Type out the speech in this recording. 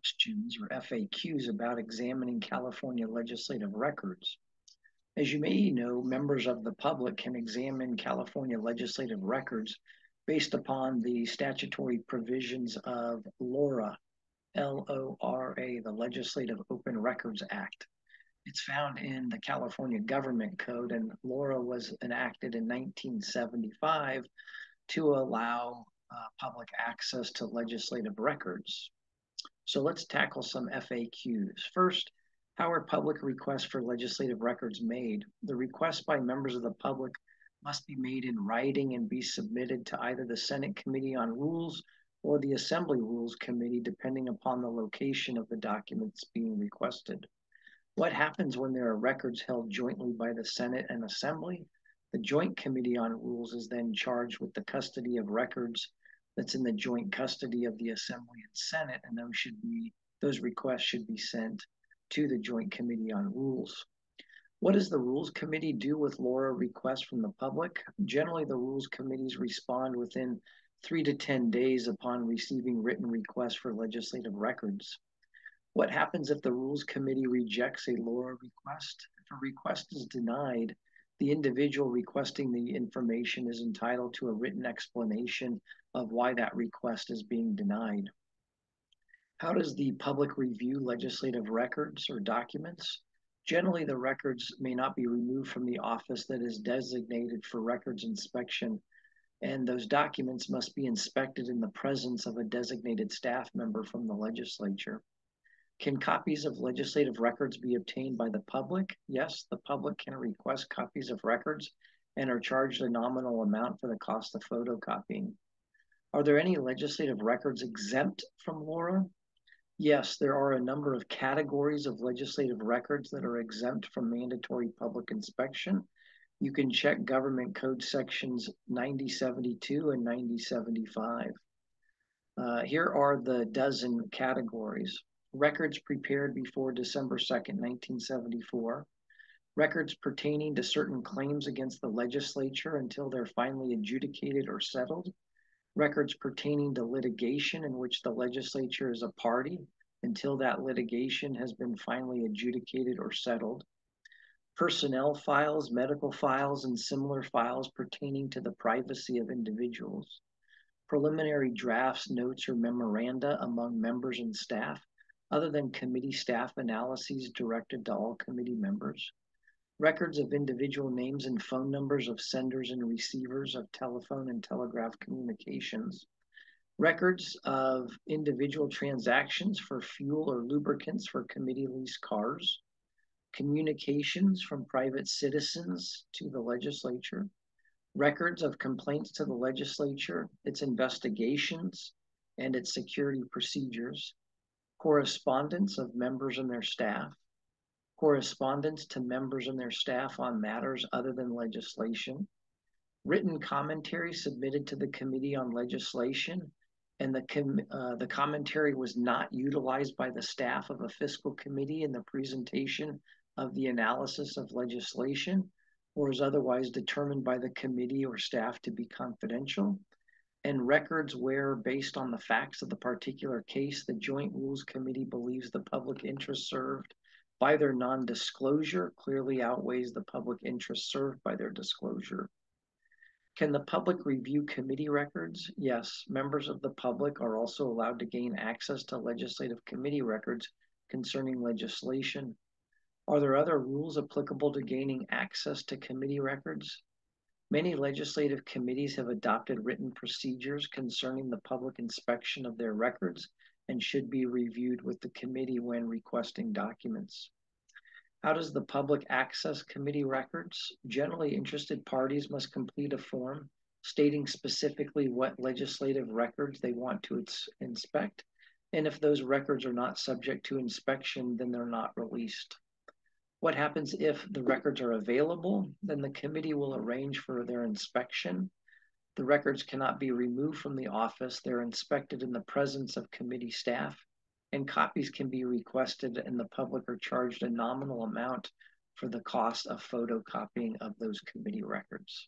questions or FAQs about examining California legislative records. As you may know, members of the public can examine California legislative records based upon the statutory provisions of LORA, L-O-R-A, the Legislative Open Records Act. It's found in the California Government Code, and LORA was enacted in 1975 to allow public access to legislative records. So let's tackle some FAQs. First, how are public requests for legislative records made? The requests by members of the public must be made in writing and be submitted to either the Senate Committee on Rules or the Assembly Rules Committee, depending upon the location of the documents being requested. What happens when there are records held jointly by the Senate and Assembly? The Joint Committee on Rules is then charged with the custody of records that's in the joint custody of the Assembly and Senate, and those requests should be sent to the Joint Committee on Rules. What does the Rules Committee do with LORA requests from the public? Generally, the Rules Committees respond within 3 to 10 days upon receiving written requests for legislative records. What happens if the Rules Committee rejects a LORA request? If a request is denied, the individual requesting the information is entitled to a written explanation of why that request is being denied. How does the public review legislative records or documents? Generally, the records may not be removed from the office that is designated for records inspection, and those documents must be inspected in the presence of a designated staff member from the legislature. Can copies of legislative records be obtained by the public? Yes, the public can request copies of records and are charged a nominal amount for the cost of photocopying. Are there any legislative records exempt from LORA? Yes, there are a number of categories of legislative records that are exempt from mandatory public inspection. You can check Government Code sections 9072 and 9075. Here are the dozen categories. Records prepared before December 2nd, 1974. Records pertaining to certain claims against the legislature until they're finally adjudicated or settled. Records pertaining to litigation in which the legislature is a party until that litigation has been finally adjudicated or settled. Personnel files, medical files, and similar files pertaining to the privacy of individuals. Preliminary drafts, notes, or memoranda among members and staff, other than committee staff analyses directed to all committee members. Records of individual names and phone numbers of senders and receivers of telephone and telegraph communications. Records of individual transactions for fuel or lubricants for committee leased cars. Communications from private citizens to the legislature. Records of complaints to the legislature, its investigations, and its security procedures. Correspondence of members and their staff. Correspondence to members and their staff on matters other than legislation. Written commentary submitted to the Committee on Legislation, and the commentary was not utilized by the staff of a fiscal committee in the presentation of the analysis of legislation, or is otherwise determined by the committee or staff to be confidential. And records where, based on the facts of the particular case, the Joint Rules Committee believes the public interest served by their non-disclosure clearly outweighs the public interest served by their disclosure. Can the public review committee records? Yes, members of the public are also allowed to gain access to legislative committee records concerning legislation. Are there other rules applicable to gaining access to committee records? Many legislative committees have adopted written procedures concerning the public inspection of their records and should be reviewed with the committee when requesting documents. How does the public access committee records? Generally, interested parties must complete a form stating specifically what legislative records they want to inspect, and if those records are not subject to inspection, then they're not released. What happens if the records are available? Then the committee will arrange for their inspection. The records cannot be removed from the office. They're inspected in the presence of committee staff, and copies can be requested, and the public are charged a nominal amount for the cost of photocopying of those committee records.